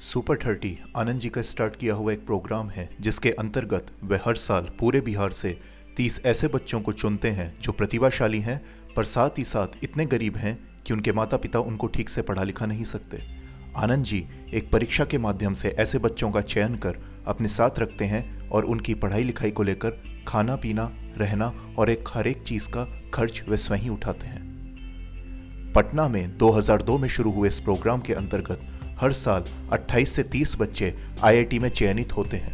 Super 30 Anand ji का start किया हुआ एक प्रोग्राम है जिसके अंतर्गत वे हर साल पूरे बिहार से 30 ऐसे बच्चों को चुनते हैं जो प्रतिभाशाली हैं पर साथ ही साथ इतने गरीब हैं कि उनके माता पिता उनको ठीक से पढ़ा लिखा नहीं सकते। आनंद जी एक परीक्षा के माध्यम से ऐसे बच्चों का चयन कर अपने साथ रखते हैं और उनकी पढ़ाई लिखाई को लेकर खाना पीना रहना और हर एक चीज़ का खर्च वे स्वयं ही उठाते हैं। पटना में 2002 में शुरू हुए इस प्रोग्राम के अंतर्गत हर साल 28 से 30 बच्चे आईआईटी में चयनित होते हैं।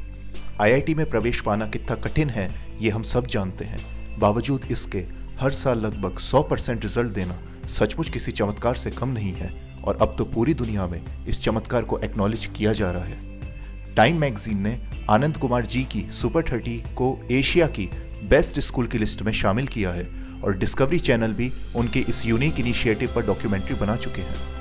आईआईटी में प्रवेश पाना कितना कठिन है ये हम सब जानते हैं। बावजूद इसके हर साल लगभग 100% रिजल्ट देना सचमुच किसी चमत्कार से कम नहीं है और अब तो पूरी दुनिया में इस चमत्कार को एक्नॉलेज किया जा रहा है। टाइम मैगजीन ने आनंद कुमार जी की सुपर 30 को एशिया की बेस्ट स्कूल की लिस्ट में शामिल किया है और डिस्कवरी चैनल भी उनके इस यूनिक इनिशिएटिव पर डॉक्यूमेंट्री बना चुके हैं।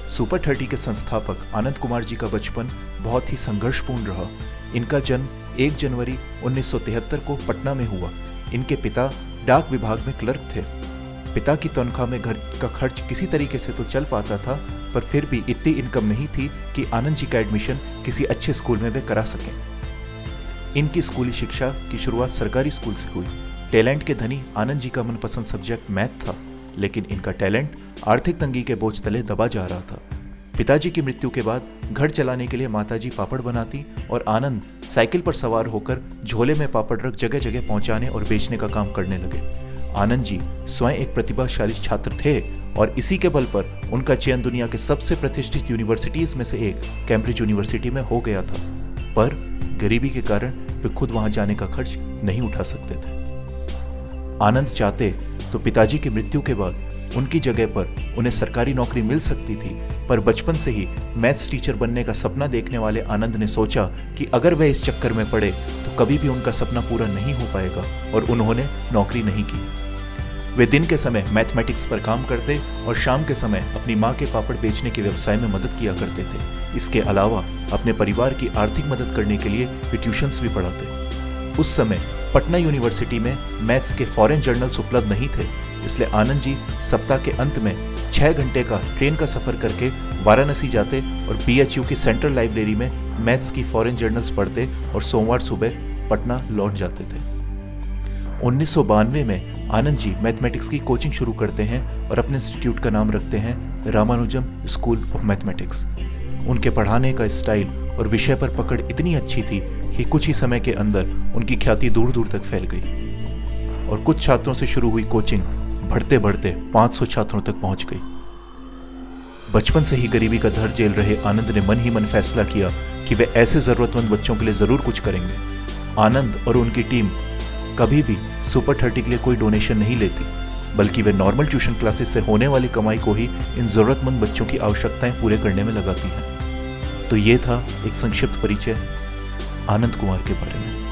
सुपर 30 के संस्थापक आनंद कुमार जी का बचपन बहुत ही संघर्षपूर्ण रहा। इनका जन्म 1 जनवरी 1973 को पटना में हुआ। इनके पिता डाक विभाग में क्लर्क थे। पिता की तनख्वाह में घर का खर्च किसी तरीके से तो चल पाता था, पर फिर भी इतनी इनकम नहीं थी कि आनंद जी का एडमिशन किसी अच्छे स्कूल में वे करा सकें। इनकी स्कूली शिक्षा की शुरुआत सरकारी स्कूल से हुई। टैलेंट के धनी आनंद जी का मनपसंद सब्जेक्ट मैथ था, लेकिन इनका टैलेंट आर्थिक तंगी के बोझ तले दबा जा रहा था। पिताजी की मृत्यु के बाद घर चलाने के लिए माताजी पापड़ बनाती और आनंद साइकिल पर सवार होकर झोले में पापड़ रख जगह जगह पहुंचाने और बेचने का काम करने लगे। आनंद जी स्वयं एक प्रतिभाशाली छात्र थे और इसी के बल पर उनका चयन दुनिया के सबसे प्रतिष्ठित यूनिवर्सिटीज में से एक कैम्ब्रिज यूनिवर्सिटी में हो गया था, पर गरीबी के कारण वे खुद वहां जाने का खर्च नहीं उठा सकते थे। आनंद चाहते तो पिताजी की मृत्यु के बाद उनकी जगह पर उन्हें सरकारी नौकरी मिल सकती थी, पर बचपन से ही मैथ्स टीचर बनने का सपना देखने वाले आनंद ने सोचा कि अगर वह इस चक्कर में पड़े तो कभी भी उनका सपना पूरा नहीं हो पाएगा और उन्होंने नौकरी नहीं की। वे दिन के समय मैथमेटिक्स पर काम करते और शाम के समय अपनी माँ के पापड़ बेचने के व्यवसाय में मदद किया करते थे। इसके अलावा अपने परिवार की आर्थिक मदद करने के लिए वे ट्यूशन्स भी पढ़ाते। उस समय पटना यूनिवर्सिटी में मैथ्स के फॉरेन जर्नल्स उपलब्ध नहीं थे, इसलिए आनंद जी सप्ताह के अंत में 6 घंटे का ट्रेन का सफर करके वाराणसी जाते और बीएचयू की सेंट्रल लाइब्रेरी में मैथ्स की फॉरेन जर्नल्स पढ़ते और सोमवार सुबह पटना लौट जाते थे। 1992 में आनंद जी मैथमेटिक्स की कोचिंग शुरू करते हैं और अपने इंस्टीट्यूट का नाम रखते हैं रामानुजम स्कूल ऑफ मैथमेटिक्स। उनके पढ़ाने का स्टाइल और विषय पर पकड़ इतनी अच्छी थी कि कुछ ही समय के अंदर उनकी ख्याति दूर दूर तक फैल गई और कुछ छात्रों से शुरू हुई कोचिंग बढ़ते बढ़ते 500 छात्रों तक पहुंच गई। बचपन से ही गरीबी का दर्द झेल रहे आनंद ने मन ही मन फैसला किया कि वे ऐसे जरूरतमंद बच्चों के लिए जरूर कुछ करेंगे। आनंद और उनकी टीम कभी भी सुपर 30 के लिए कोई डोनेशन नहीं लेती, बल्कि वे नॉर्मल ट्यूशन क्लासेस से होने वाली कमाई को ही इन जरूरतमंद बच्चों की आवश्यकताएं पूरे करने में लगाती हैं। तो ये था एक संक्षिप्त परिचय आनंद कुमार के बारे में।